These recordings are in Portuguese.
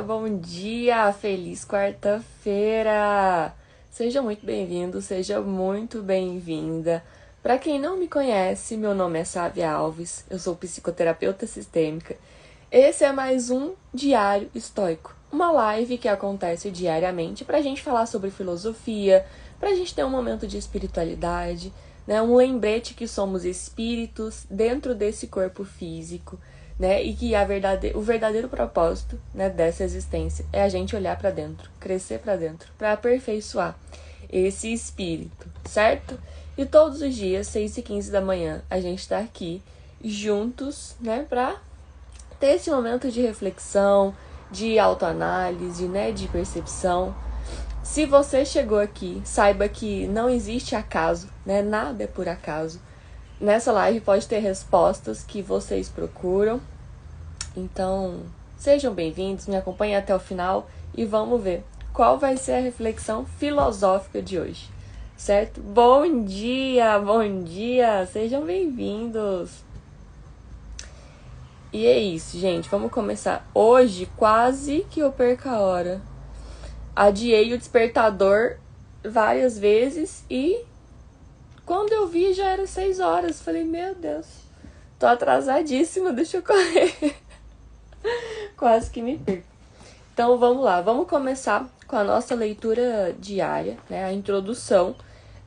Bom dia, feliz quarta-feira! Seja muito bem-vindo, seja muito bem-vinda. Para quem não me conhece, meu nome é Sávia Alves, eu sou psicoterapeuta sistêmica. Esse é mais um Diário Estoico, uma live que acontece diariamente para a gente falar sobre filosofia, para a gente ter um momento de espiritualidade, né? Um lembrete que somos espíritos dentro desse corpo físico, né? E que o verdadeiro propósito, né, dessa existência é a gente olhar para dentro, crescer para dentro, para aperfeiçoar esse espírito, certo? E todos os dias, 6h15 da manhã, a gente está aqui juntos, né, para ter esse momento de reflexão, de autoanálise, né, de percepção. Se você chegou aqui, saiba que não existe acaso, né? Nada é por acaso. Nessa live pode ter respostas que vocês procuram. Então, sejam bem-vindos, me acompanhem até o final e vamos ver qual vai ser a reflexão filosófica de hoje, certo? Bom dia, sejam bem-vindos. E é isso, gente, vamos começar. Hoje, quase que eu perco a hora. Adiei o despertador várias vezes e quando eu vi já era 6 horas. Falei, meu Deus, tô atrasadíssima, deixa eu correr. Quase que me perco. Então vamos lá, vamos começar com a nossa leitura diária, né? A introdução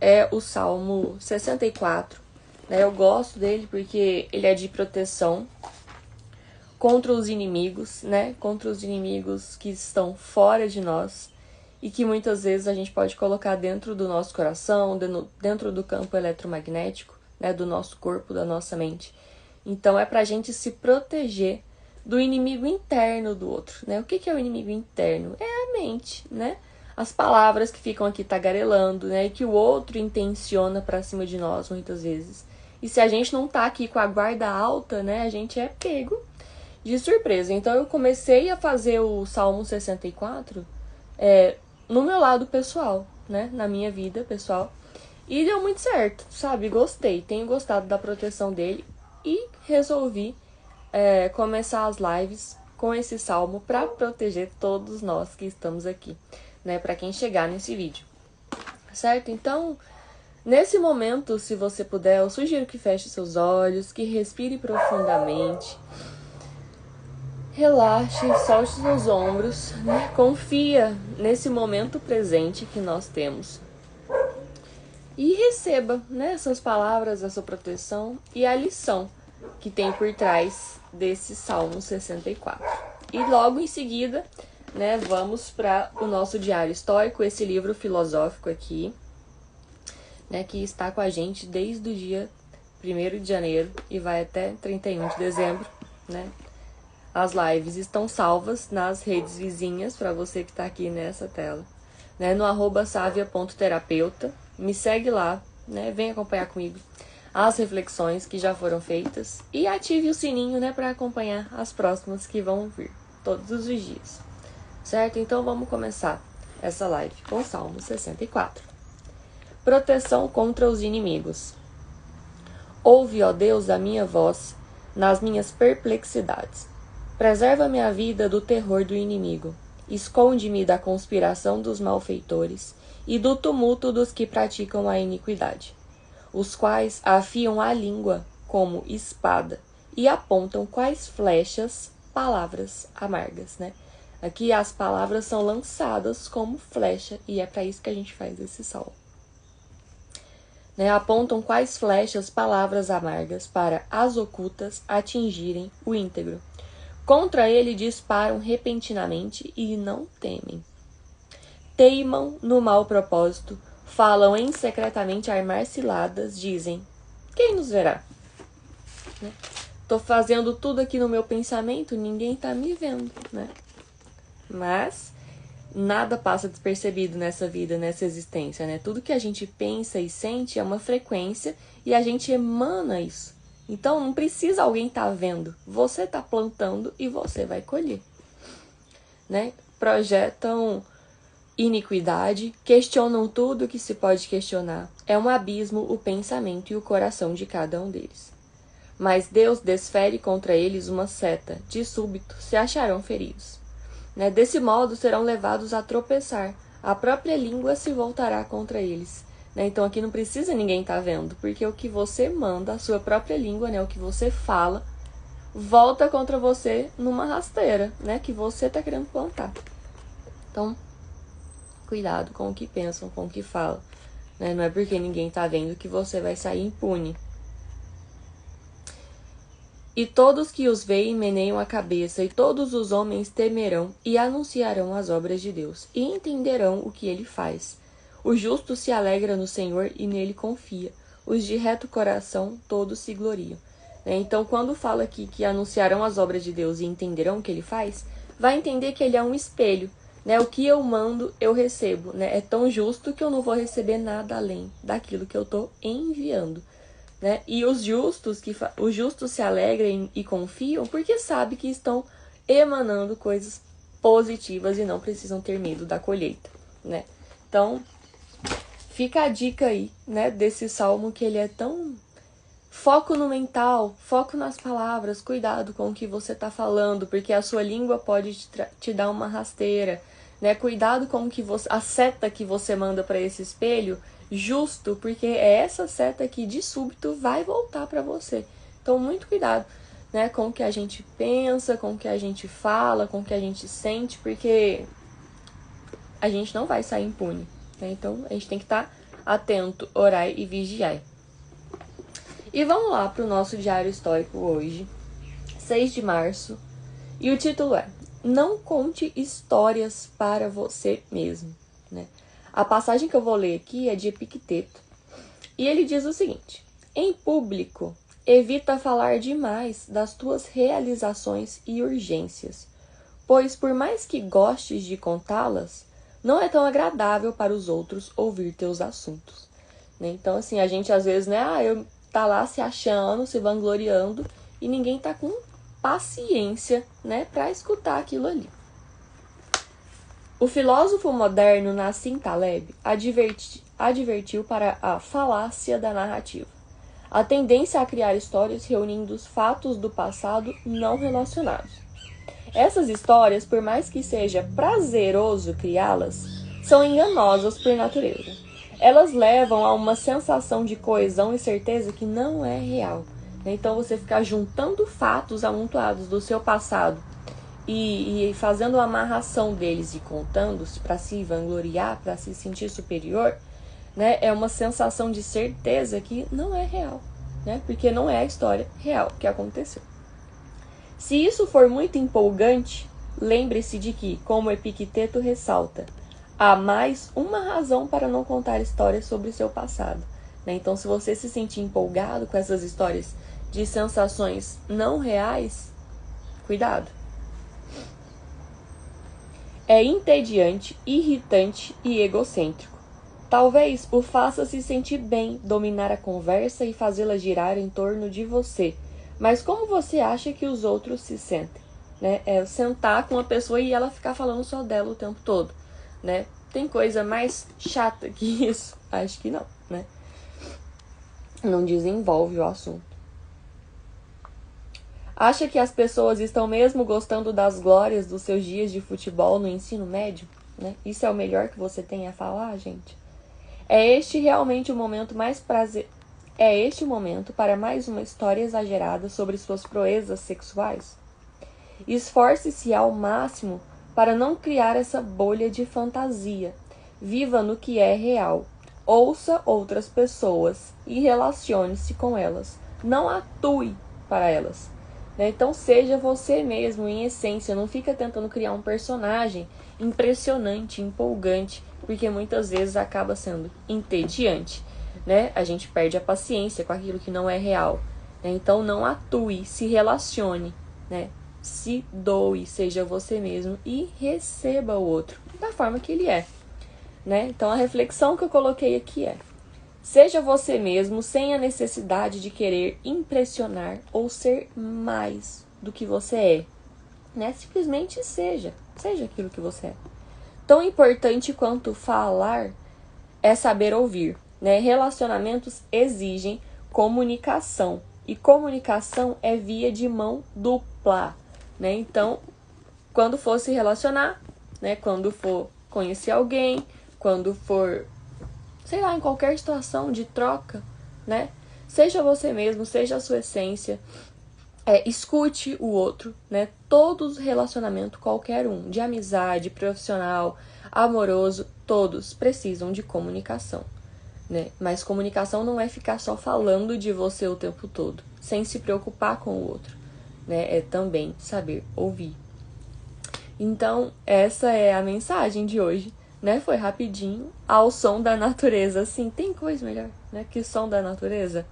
é o Salmo 64, né? Eu gosto dele porque ele é de proteção contra os inimigos, né? Contra os inimigos que estão fora de nós e que muitas vezes a gente pode colocar dentro do nosso coração, dentro do campo eletromagnético, né? Do nosso corpo, da nossa mente. Então é pra gente se proteger do inimigo interno do outro, né? O que é o inimigo interno? É a mente, né? As palavras que ficam aqui tagarelando, né? E que o outro intenciona pra cima de nós, muitas vezes. E se a gente não tá aqui com a guarda alta, né? A gente é pego de surpresa. Então eu comecei a fazer o Salmo 64 no meu lado pessoal, né? Na minha vida pessoal. E deu muito certo, sabe? Gostei. Tenho gostado da proteção dele. E resolvi começar as lives com esse salmo para proteger todos nós que estamos aqui, né? Para quem chegar nesse vídeo, certo? Então, nesse momento, se você puder, eu sugiro que feche seus olhos, que respire profundamente, relaxe, solte seus ombros, né? Confia nesse momento presente que nós temos e receba, né, essas palavras, essa proteção e a lição que tem por trás desse Salmo 64. E logo em seguida, né, vamos para o nosso Diário Estoico, esse livro filosófico aqui, né, que está com a gente desde o dia 1º de janeiro e vai até 31 de dezembro, né? As lives estão salvas nas redes vizinhas para você que está aqui nessa tela, né, no @savia.terapeuta. Me segue lá, né? Vem acompanhar comigo as reflexões que já foram feitas e ative o sininho, né, para acompanhar as próximas que vão vir todos os dias, certo? Então vamos começar essa live com o Salmo 64. Proteção contra os inimigos. Ouve, ó Deus, a minha voz nas minhas perplexidades. Preserva minha vida do terror do inimigo. Esconde-me da conspiração dos malfeitores e do tumulto dos que praticam a iniquidade, os quais afiam a língua como espada e apontam quais flechas palavras amargas, né? Aqui as palavras são lançadas como flecha e é para isso que a gente faz esse salmo, né? Apontam quais flechas palavras amargas para as ocultas atingirem o íntegro. Contra ele disparam repentinamente e não temem. Teimam no mau propósito, falam em secretamente armar ciladas, dizem, quem nos verá? Né? Tô fazendo tudo aqui no meu pensamento, ninguém tá me vendo, né? Mas nada passa despercebido nessa vida, nessa existência, né? Tudo que a gente pensa e sente é uma frequência e a gente emana isso. Então não precisa alguém tá vendo, você tá plantando e você vai colher, né? Projetam iniquidade, questionam tudo que se pode questionar. É um abismo o pensamento e o coração de cada um deles. Mas Deus desfere contra eles uma seta, de súbito se acharão feridos. né? Desse modo serão levados a tropeçar. A própria língua se voltará contra eles. Né? Então aqui não precisa ninguém estar vendo, porque o que você manda, a sua própria língua, né? O que você fala, volta contra você numa rasteira, né? Que você está querendo plantar. Então, cuidado com o que pensam, com o que falam. Né? Não é porque ninguém está vendo que você vai sair impune. E todos que os veem meneiam a cabeça, e todos os homens temerão e anunciarão as obras de Deus, e entenderão o que ele faz. O justo se alegra no Senhor e nele confia. Os de reto coração todos se gloriam. Então, quando fala aqui que anunciarão as obras de Deus e entenderão o que ele faz, vai entender que ele é um espelho. Né? O que eu mando, eu recebo. Né? É tão justo que eu não vou receber nada além daquilo que eu estou enviando. Né? E os justos se alegram e confiam porque sabem que estão emanando coisas positivas e não precisam ter medo da colheita. Né? Então, fica a dica aí, né, desse salmo que ele é tão... Foco no mental, foco nas palavras, cuidado com o que você está falando, porque a sua língua pode te dar uma rasteira, né? Cuidado com a seta que você manda para esse espelho, justo, porque é essa seta que de súbito vai voltar para você. Então, muito cuidado, né, com o que a gente pensa, com o que a gente fala, com o que a gente sente, porque a gente não vai sair impune. Né? Então, a gente tem que estar atento, orar e vigiar. E vamos lá para o nosso diário histórico hoje, 6 de março. E o título é: Não conte histórias para você mesmo. Né? A passagem que eu vou ler aqui é de Epicteto. E ele diz o seguinte: Em público, evita falar demais das tuas realizações e urgências, pois por mais que gostes de contá-las, não é tão agradável para os outros ouvir teus assuntos. Né? Então, assim, a gente às vezes, né, tá lá se achando, se vangloriando, e ninguém tá com paciência, né, para escutar aquilo ali. O filósofo moderno Nassim Taleb advertiu para a falácia da narrativa, a tendência a criar histórias reunindo os fatos do passado não relacionados. Essas histórias, por mais que seja prazeroso criá-las, são enganosas por natureza. Elas levam a uma sensação de coesão e certeza que não é real. Então, você ficar juntando fatos amontoados do seu passado e fazendo a amarração deles e contando-se para se vangloriar, para se sentir superior, né, é uma sensação de certeza que não é real, né, porque não é a história real que aconteceu. Se isso for muito empolgante, lembre-se de que, como Epicteto ressalta, há mais uma razão para não contar histórias sobre o seu passado. Né? Então, se você se sentir empolgado com essas histórias de sensações não reais, cuidado. É entediante, irritante e egocêntrico. Talvez o faça se sentir bem dominar a conversa e fazê-la girar em torno de você. Mas como você acha que os outros se sentem? Né? É sentar com uma pessoa e ela ficar falando só dela o tempo todo. Né? Tem coisa mais chata que isso? Acho que não, né? Não desenvolve o assunto. Acha que as pessoas estão mesmo gostando das glórias dos seus dias de futebol no ensino médio? Né? Isso é o melhor que você tem a falar, gente? É este realmente o momento É este o momento para mais uma história exagerada sobre suas proezas sexuais? Esforce-se ao máximo para não criar essa bolha de fantasia. Viva no que é real. Ouça outras pessoas e relacione-se com elas. Não atue para elas. Então seja você mesmo em essência. Não fica tentando criar um personagem impressionante, empolgante, porque muitas vezes acaba sendo entediante. Né? A gente perde a paciência com aquilo que não é real. Né? Então não atue, se relacione, né? Se doe, seja você mesmo e receba o outro da forma que ele é. Né? Então a reflexão que eu coloquei aqui é: seja você mesmo sem a necessidade de querer impressionar ou ser mais do que você é. Né? Simplesmente seja aquilo que você é. Tão importante quanto falar é saber ouvir. Né? Relacionamentos exigem comunicação. E comunicação é via de mão dupla. Né? Então, quando for se relacionar, né? Quando for conhecer alguém, quando for, sei lá, em qualquer situação de troca, né? Seja você mesmo, seja a sua essência. Escute o outro, né? Todos relacionamentos, qualquer um, de amizade, profissional, amoroso, todos precisam de comunicação, né? Mas comunicação não é ficar só falando de você o tempo todo, sem se preocupar com o outro, né? É também saber ouvir. Então, essa é a mensagem de hoje, né? Foi rapidinho, ao som da natureza. Assim, tem coisa melhor, né? Que som da natureza.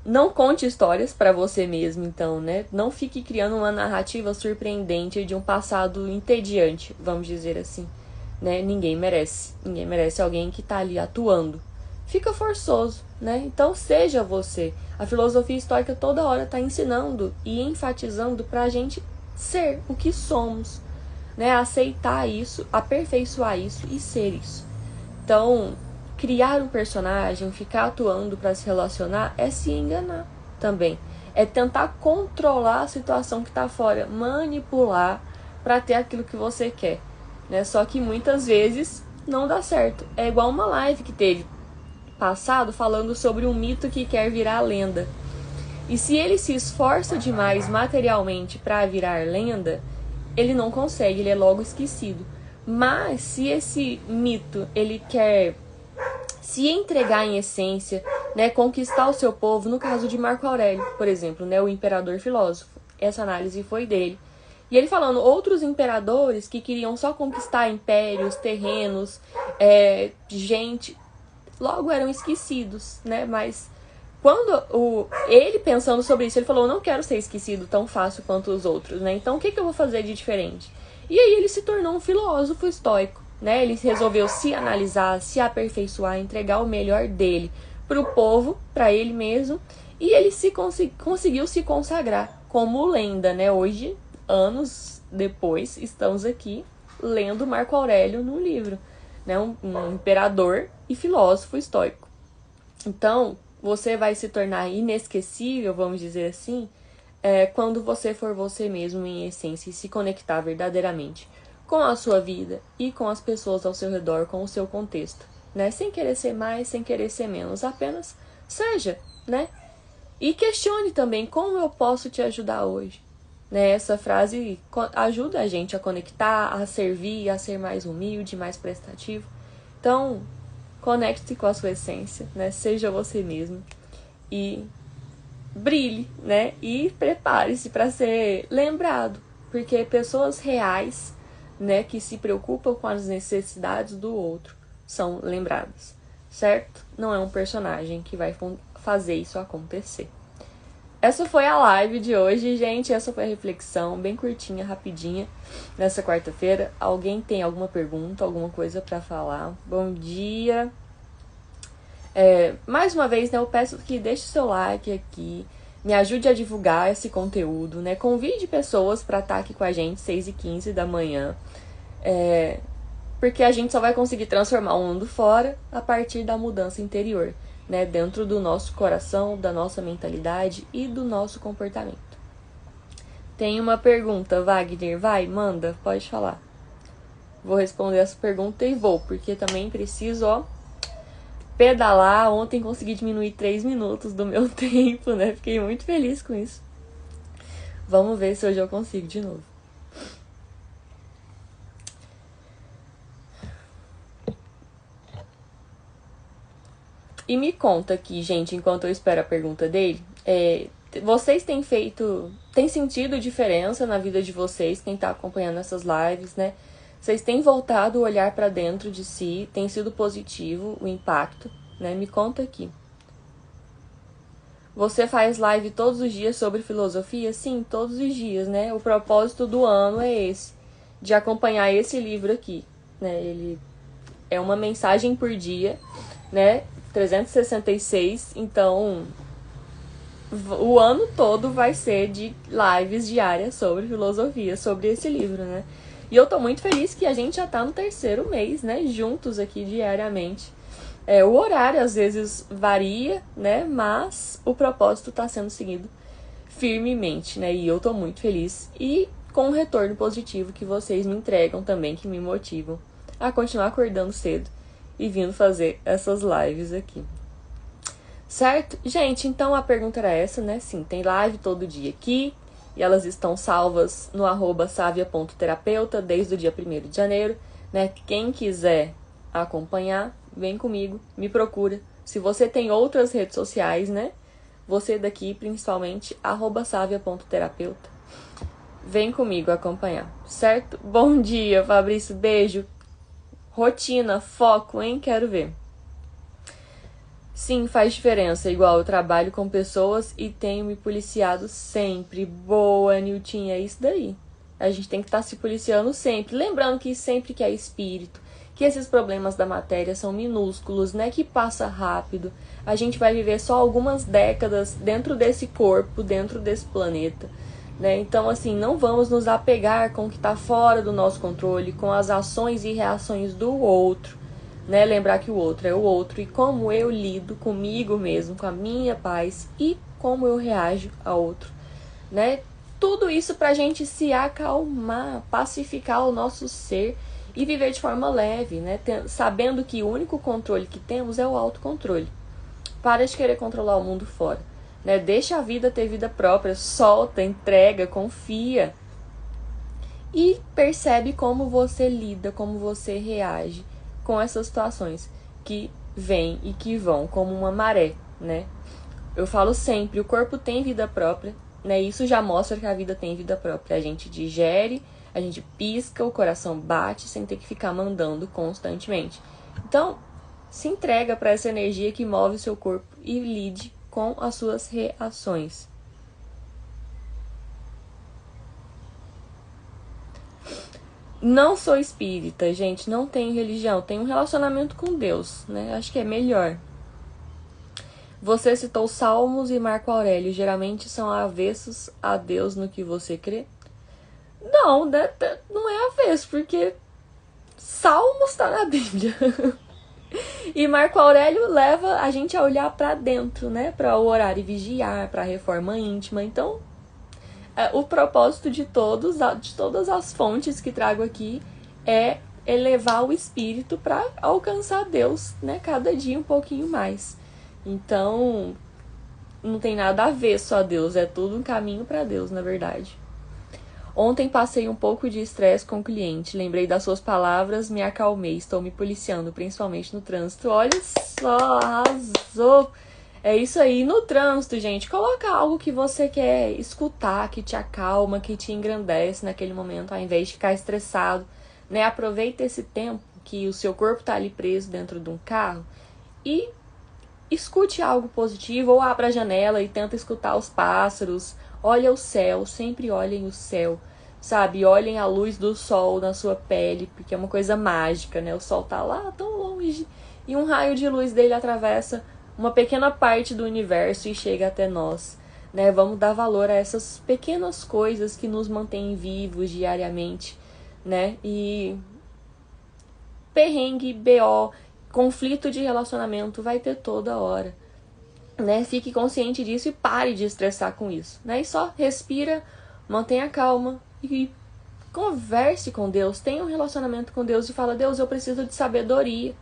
Não conte histórias pra você mesmo, então, né? Não fique criando uma narrativa surpreendente de um passado entediante, vamos dizer assim, né? Ninguém merece alguém que tá ali atuando. Fica forçoso, né? Então seja você. A filosofia estoica toda hora tá ensinando e enfatizando pra gente ser o que somos, né? Aceitar isso, aperfeiçoar isso e ser isso. Então, criar um personagem, ficar atuando para se relacionar é se enganar também. É tentar controlar a situação que tá fora, manipular para ter aquilo que você quer, né? Só que muitas vezes não dá certo. É igual uma live que teve passado falando sobre um mito que quer virar lenda. E se ele se esforça demais materialmente para virar lenda, ele não consegue, ele é logo esquecido. Mas se esse mito ele quer se entregar em essência, né, conquistar o seu povo, no caso de Marco Aurélio, por exemplo, né, o imperador filósofo, essa análise foi dele. E ele falando, outros imperadores que queriam só conquistar impérios, terrenos, gente, logo eram esquecidos, né, mas quando ele pensando sobre isso, ele falou, não quero ser esquecido tão fácil quanto os outros, né, então o que eu vou fazer de diferente? E aí ele se tornou um filósofo estoico, né? Ele resolveu se analisar, se aperfeiçoar, entregar o melhor dele para o povo, para ele mesmo, e ele conseguiu se consagrar como lenda, né? Hoje, anos depois, estamos aqui lendo Marco Aurélio no livro, né? Um imperador e filósofo estoico. Então, você vai se tornar inesquecível, vamos dizer assim, quando você for você mesmo em essência e se conectar verdadeiramente com a sua vida e com as pessoas ao seu redor, com o seu contexto, né? Sem querer ser mais, sem querer ser menos, apenas seja, né? E questione também como eu posso te ajudar hoje, né? Essa frase ajuda a gente a conectar, a servir, a ser mais humilde, mais prestativo. Então, conecte-se com a sua essência, né? Seja você mesmo e brilhe, né? E prepare-se para ser lembrado, porque pessoas reais, né, que se preocupam com as necessidades do outro são lembradas, certo? Não é um personagem que vai fazer isso acontecer. Essa foi a live de hoje, gente. Essa foi a reflexão, bem curtinha, rapidinha, nessa quarta-feira. Alguém tem alguma pergunta, alguma coisa para falar? Bom dia! Mais uma vez, né, eu peço que deixe seu like aqui, me ajude a divulgar esse conteúdo, né? Convide pessoas para estar aqui com a gente 6h15 da manhã. Porque a gente só vai conseguir transformar o mundo fora a partir da mudança interior, né? Dentro do nosso coração, da nossa mentalidade e do nosso comportamento. Tem uma pergunta, Wagner? Vai, manda, pode falar. Vou responder essa pergunta e vou, porque também preciso, pedalar. Ontem consegui diminuir 3 minutos do meu tempo, né? Fiquei muito feliz com isso. Vamos ver se hoje eu consigo de novo. E me conta aqui, gente, enquanto eu espero a pergunta dele, vocês têm sentido diferença na vida de vocês, quem tá acompanhando essas lives, né? Vocês têm voltado o olhar para dentro de si, tem sido positivo o impacto, né? Me conta aqui. Você faz live todos os dias sobre filosofia? Sim, todos os dias, né? O propósito do ano é esse, de acompanhar esse livro aqui, né? Ele é uma mensagem por dia, né? 366, então o ano todo vai ser de lives diárias sobre filosofia, sobre esse livro, né? E eu tô muito feliz que a gente já tá no 3º mês, né? Juntos aqui diariamente. O horário às vezes varia, né? Mas o propósito tá sendo seguido firmemente, né? E eu tô muito feliz. E com o retorno positivo que vocês me entregam também, que me motivam a continuar acordando cedo e vindo fazer essas lives aqui. Certo? Gente, então a pergunta era essa, né? Sim, tem live todo dia aqui. E elas estão salvas no @savia.terapeuta desde o dia 1º de janeiro, né? Quem quiser acompanhar, vem comigo, me procura. Se você tem outras redes sociais, né? Você daqui, principalmente, @savia.terapeuta. Vem comigo acompanhar, certo? Bom dia, Fabrício, beijo. Rotina, foco, hein? Quero ver. Sim, faz diferença. Igual eu trabalho com pessoas e tenho me policiado sempre. Boa, Niltinha, é isso daí. A gente tem que estar se policiando sempre. Lembrando que sempre que é espírito, que esses problemas da matéria são minúsculos, né? Que passa rápido. A gente vai viver só algumas décadas dentro desse corpo, dentro desse planeta, né? Então, assim, não vamos nos apegar com o que está fora do nosso controle, com as ações e reações do outro. Né? Lembrar que o outro é o outro e como eu lido comigo mesmo, com a minha paz e como eu reajo ao outro, né? Tudo isso pra gente se acalmar, pacificar o nosso ser e viver de forma leve, né? Sabendo que o único controle que temos é o autocontrole. Para de querer controlar o mundo fora, né? Deixa a vida ter vida própria, solta, entrega, confia e percebe como você lida, como você reage com essas situações que vêm e que vão como uma maré, né? Eu falo sempre, o corpo tem vida própria, né? Isso já mostra que a vida tem vida própria. A gente digere, a gente pisca, o coração bate sem ter que ficar mandando constantemente. Então, se entrega para essa energia que move o seu corpo e lide com as suas reações. Não sou espírita, gente, não tenho religião, tenho um relacionamento com Deus, né? Acho que é melhor. Você citou Salmos e Marco Aurélio, geralmente são avessos a Deus no que você crê? Não, não é avesso, porque Salmos tá na Bíblia. E Marco Aurélio leva a gente a olhar para dentro, né? Para orar e vigiar, para a reforma íntima. Então, o propósito de todas as fontes que trago aqui é elevar o espírito para alcançar Deus, né? Cada dia um pouquinho mais. Então, não tem nada a ver só a Deus, é tudo um caminho para Deus, na verdade. Ontem passei um pouco de estresse com o cliente, lembrei das suas palavras, me acalmei, estou me policiando, principalmente no trânsito. Olha só, arrasou! É isso aí, no trânsito, gente, coloca algo que você quer escutar, que te acalma, que te engrandece naquele momento, ao invés de ficar estressado, né? Aproveita esse tempo que o seu corpo tá ali preso dentro de um carro e escute algo positivo, ou abra a janela e tenta escutar os pássaros, olha o céu, sempre olhem o céu, sabe? Olhem a luz do sol na sua pele, porque é uma coisa mágica, né? O sol tá lá tão longe e um raio de luz dele atravessa uma pequena parte do universo e chega até nós, né? Vamos dar valor a essas pequenas coisas que nos mantêm vivos diariamente, né? E perrengue, BO, conflito de relacionamento vai ter toda hora, né? Fique consciente disso e pare de estressar com isso, né? E só respira, mantenha calma e converse com Deus, tenha um relacionamento com Deus e fala: Deus, eu preciso de sabedoria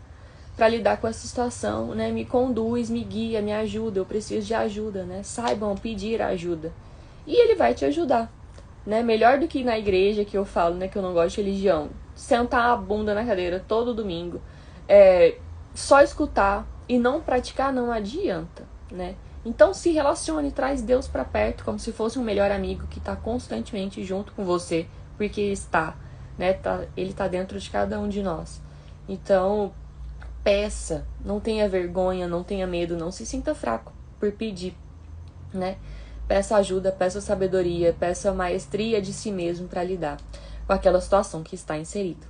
para lidar com essa situação, né? Me conduz, me guia, me ajuda, eu preciso de ajuda, né? Saibam pedir ajuda. E ele vai te ajudar, né? Melhor do que na igreja, que eu falo, né, que eu não gosto de religião. Sentar a bunda na cadeira todo domingo, só escutar e não praticar não adianta, né? Então se relacione, traz Deus para perto como se fosse um melhor amigo que está constantemente junto com você, porque ele está, né? Ele está dentro de cada um de nós. Então, peça, não tenha vergonha, não tenha medo, não se sinta fraco por pedir, né? Peça ajuda, peça sabedoria, peça maestria de si mesmo para lidar com aquela situação que está inserido.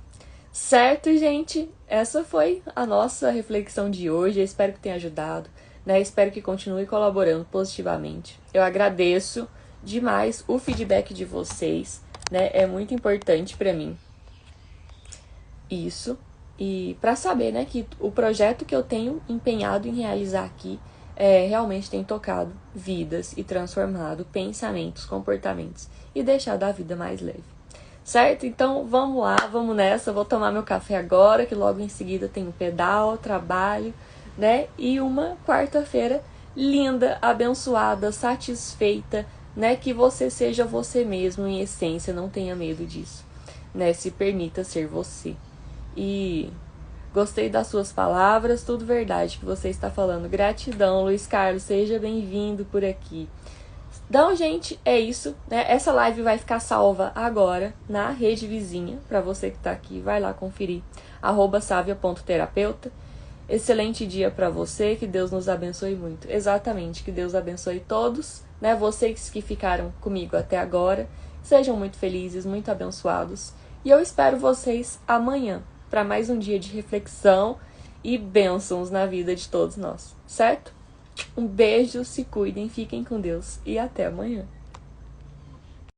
Certo, gente? Essa foi a nossa reflexão de hoje. Eu espero que tenha ajudado, né? Espero que continue colaborando positivamente. Eu agradeço demais o feedback de vocês, né? É muito importante para mim isso. E para saber, né, que o projeto que eu tenho empenhado em realizar aqui realmente tem tocado vidas e transformado pensamentos, comportamentos e deixado a vida mais leve. Certo? Então vamos lá, vamos nessa. Eu vou tomar meu café agora, que logo em seguida tem o pedal, trabalho, né? E uma quarta-feira linda, abençoada, satisfeita, né? Que você seja você mesmo em essência, não tenha medo disso, né? Se permita ser você. E gostei das suas palavras, tudo verdade que você está falando. Gratidão, Luiz Carlos, seja bem-vindo por aqui. Então, gente, é isso, né? Essa live vai ficar salva agora na rede vizinha, para você que tá aqui, vai lá conferir, @savia.terapeuta. Excelente dia para você, que Deus nos abençoe muito. Exatamente, que Deus abençoe todos, né? Vocês que ficaram comigo até agora, sejam muito felizes, muito abençoados. E eu espero vocês amanhã para mais um dia de reflexão e bênçãos na vida de todos nós, certo? Um beijo, se cuidem, fiquem com Deus e até amanhã.